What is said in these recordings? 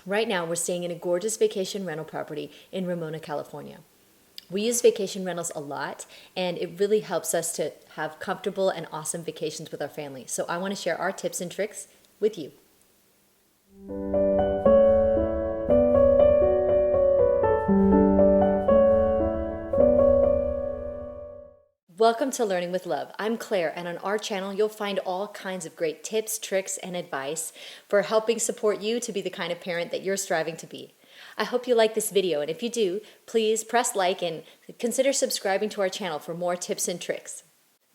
Right now, we're staying in a gorgeous vacation rental property in Ramona, California. We use vacation rentals a lot, and it really helps us to have comfortable and awesome vacations with our family. So I want to share our tips and tricks with you. Welcome to Learning with Love. I'm Claire, and on our channel, you'll find all kinds of great tips, tricks, and advice for helping support you to be the kind of parent that you're striving to be. I hope you like this video, and if you do, please press like and consider subscribing to our channel for more tips and tricks.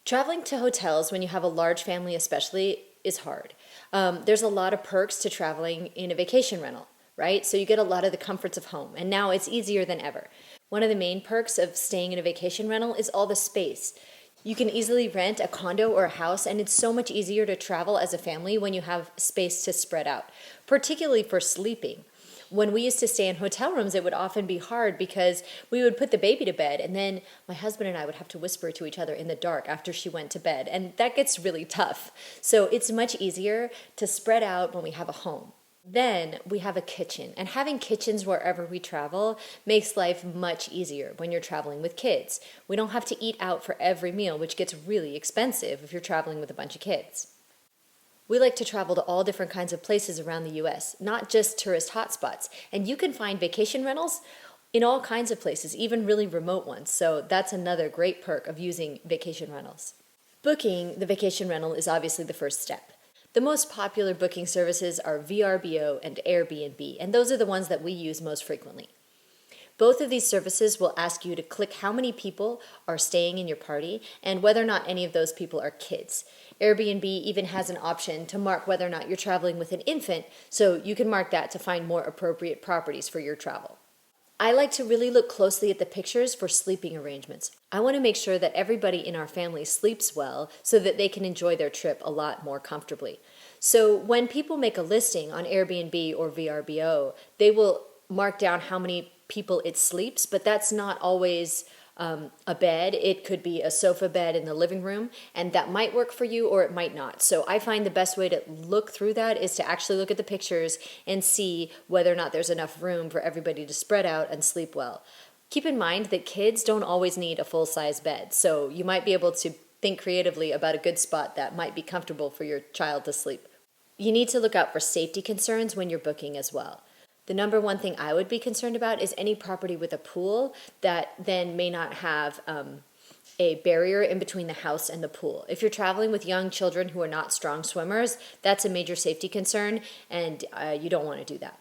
Traveling to hotels when you have a large family especially is hard. There's a lot of perks to traveling in a vacation rental, right? So you get a lot of the comforts of home, and now it's easier than ever. One of the main perks of staying in a vacation rental is all the space. You can easily rent a condo or a house, and it's so much easier to travel as a family when you have space to spread out, particularly for sleeping. When we used to stay in hotel rooms, it would often be hard because we would put the baby to bed, and then my husband and I would have to whisper to each other in the dark after she went to bed, and that gets really tough. So it's much easier to spread out when we have a home. Then we have a kitchen, and having kitchens wherever we travel makes life much easier when you're traveling with kids. We don't have to eat out for every meal, which gets really expensive if you're traveling with a bunch of kids. We like to travel to all different kinds of places around the US, not just tourist hotspots, and you can find vacation rentals in all kinds of places, even really remote ones, so that's another great perk of using vacation rentals. Booking the vacation rental is obviously the first step. The most popular booking services are VRBO and AirBnB, and those are the ones that we use most frequently. Both of these services will ask you to click how many people are staying in your party and whether or not any of those people are kids. Airbnb even has an option to mark whether or not you're traveling with an infant, so you can mark that to find more appropriate properties for your travel. I like to really look closely at the pictures for sleeping arrangements. I want to make sure that everybody in our family sleeps well so that they can enjoy their trip a lot more comfortably. So when people make a listing on Airbnb or VRBO, they will mark down how many people it sleeps, but that's not always a bed. It could be a sofa bed in the living room, and that might work for you or it might not. So I find the best way to look through that is to actually look at the pictures and see whether or not there's enough room for everybody to spread out and sleep well. Keep in mind that kids don't always need a full-size bed, so you might be able to think creatively about a good spot that might be comfortable for your child to sleep. You need to look out for safety concerns when you're booking as well. The number one thing I would be concerned about is any property with a pool that then may not have a barrier in between the house and the pool. If you're traveling with young children who are not strong swimmers, that's a major safety concern, and you don't want to do that.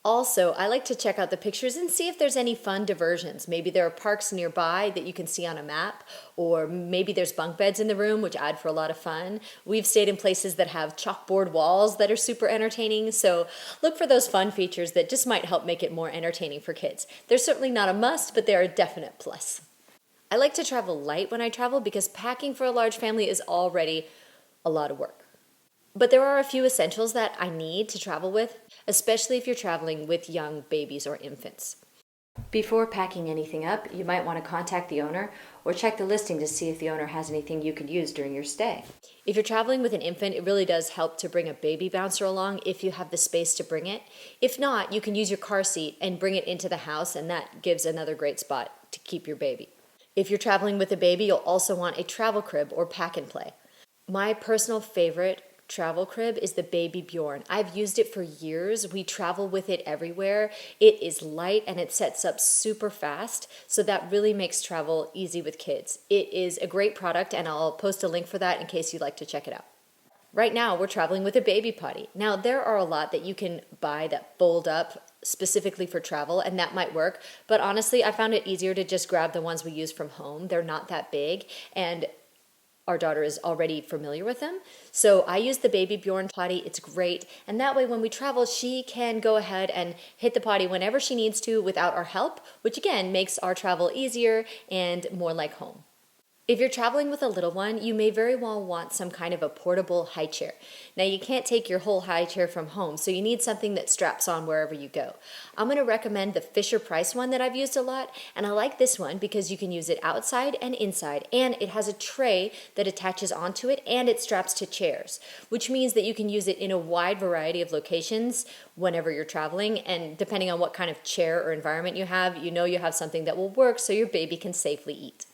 Also, I like to check out the pictures and see if there's any fun diversions. Maybe there are parks nearby that you can see on a map, or maybe there's bunk beds in the room, which add for a lot of fun. We've stayed in places that have chalkboard walls that are super entertaining, so look for those fun features that just might help make it more entertaining for kids. They're certainly not a must, but they're a definite plus. I like to travel light when I travel because packing for a large family is already a lot of work. But there are a few essentials that I need to travel with, especially if you're traveling with young babies or infants. Before packing anything up, you might want to contact the owner or check the listing to see if the owner has anything you could use during your stay. If you're traveling with an infant, it really does help to bring a baby bouncer along if you have the space to bring it. If not, you can use your car seat and bring it into the house, and that gives another great spot to keep your baby. If you're traveling with a baby, you'll also want a travel crib or pack and play. My personal favorite travel crib is the Baby Bjorn. I've used it for years. We travel with it everywhere. It is light and it sets up super fast, so that really makes travel easy with kids. It is a great product, and I'll post a link for that in case you'd like to check it out. Right now, we're traveling with a baby potty. Now, there are a lot that you can buy that fold up specifically for travel, and that might work, but honestly, I found it easier to just grab the ones we use from home. They're not that big, and our daughter is already familiar with them. So I use the Baby Bjorn potty. It's great. And that way when we travel, she can go ahead and hit the potty whenever she needs to without our help, which again makes our travel easier and more like home. If you're traveling with a little one, you may very well want some kind of a portable high chair. Now, you can't take your whole high chair from home, so you need something that straps on wherever you go. I'm going to recommend the Fisher-Price one that I've used a lot, and I like this one because you can use it outside and inside, and it has a tray that attaches onto it, and it straps to chairs, which means that you can use it in a wide variety of locations whenever you're traveling, and depending on what kind of chair or environment you have something that will work so your baby can safely eat.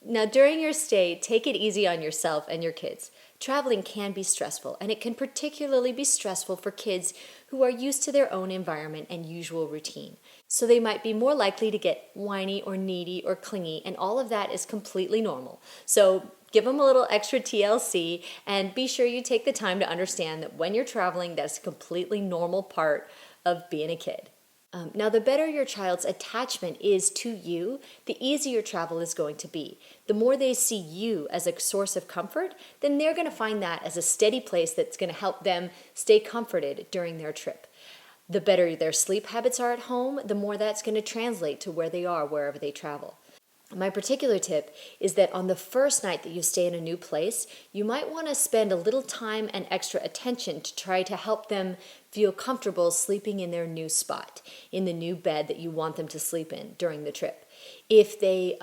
Now, during your stay, take it easy on yourself and your kids. Traveling can be stressful, and it can particularly be stressful for kids who are used to their own environment and usual routine. So they might be more likely to get whiny or needy or clingy, and all of that is completely normal. So give them a little extra TLC, and be sure you take the time to understand that when you're traveling, that's a completely normal part of being a kid. Now, the better your child's attachment is to you, the easier travel is going to be. The more they see you as a source of comfort, then they're going to find that as a steady place that's going to help them stay comforted during their trip. The better their sleep habits are at home, the more that's going to translate to where they are wherever they travel. My particular tip is that on the first night that you stay in a new place, you might want to spend a little time and extra attention to try to help them feel comfortable sleeping in their new spot, in the new bed that you want them to sleep in during the trip. If they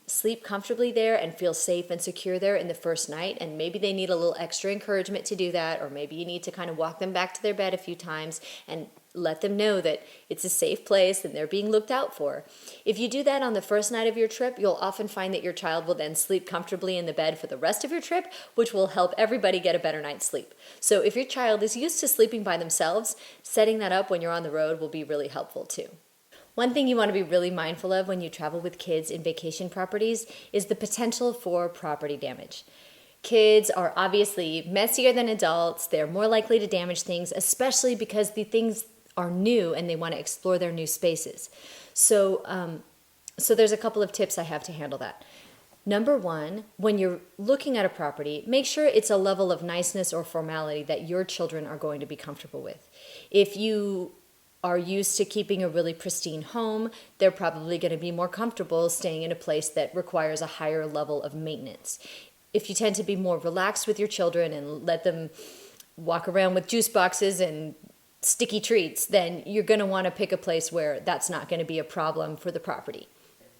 sleep comfortably there and feel safe and secure there in the first night, and maybe they need a little extra encouragement to do that, or maybe you need to kind of walk them back to their bed a few times and let them know that it's a safe place and they're being looked out for. If you do that on the first night of your trip, you'll often find that your child will then sleep comfortably in the bed for the rest of your trip, which will help everybody get a better night's sleep. So if your child is used to sleeping by themselves, setting that up when you're on the road will be really helpful too. One thing you want to be really mindful of when you travel with kids in vacation properties is the potential for property damage. Kids are obviously messier than adults. They're more likely to damage things, especially because the things are new and they want to explore their new spaces. So there's a couple of tips I have to handle that. Number one, when you're looking at a property, make sure it's a level of niceness or formality that your children are going to be comfortable with. If you are used to keeping a really pristine home, they're probably going to be more comfortable staying in a place that requires a higher level of maintenance. If you tend to be more relaxed with your children and let them walk around with juice boxes and sticky treats, then you're going to want to pick a place where that's not going to be a problem for the property.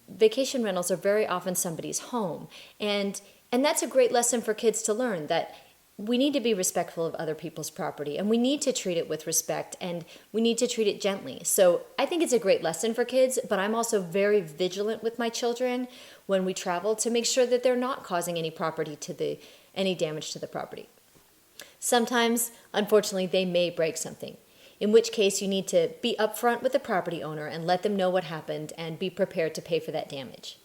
Vacation rentals are very often somebody's home, and that's a great lesson for kids to learn, that we need to be respectful of other people's property, and we need to treat it with respect, and we need to treat it gently. So I think it's a great lesson for kids, but I'm also very vigilant with my children when we travel to make sure that they're not causing any damage to the property. Sometimes, unfortunately, they may break something, in which case you need to be upfront with the property owner and let them know what happened and be prepared to pay for that damage.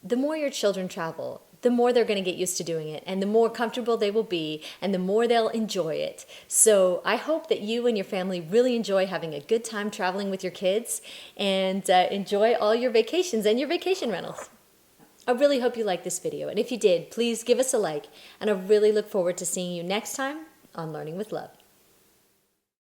The more your children travel, the more they're going to get used to doing it, and the more comfortable they will be, and the more they'll enjoy it. So I hope that you and your family really enjoy having a good time traveling with your kids, and enjoy all your vacations and your vacation rentals. I really hope you liked this video, and if you did, please give us a like, and I really look forward to seeing you next time on Learning with Love.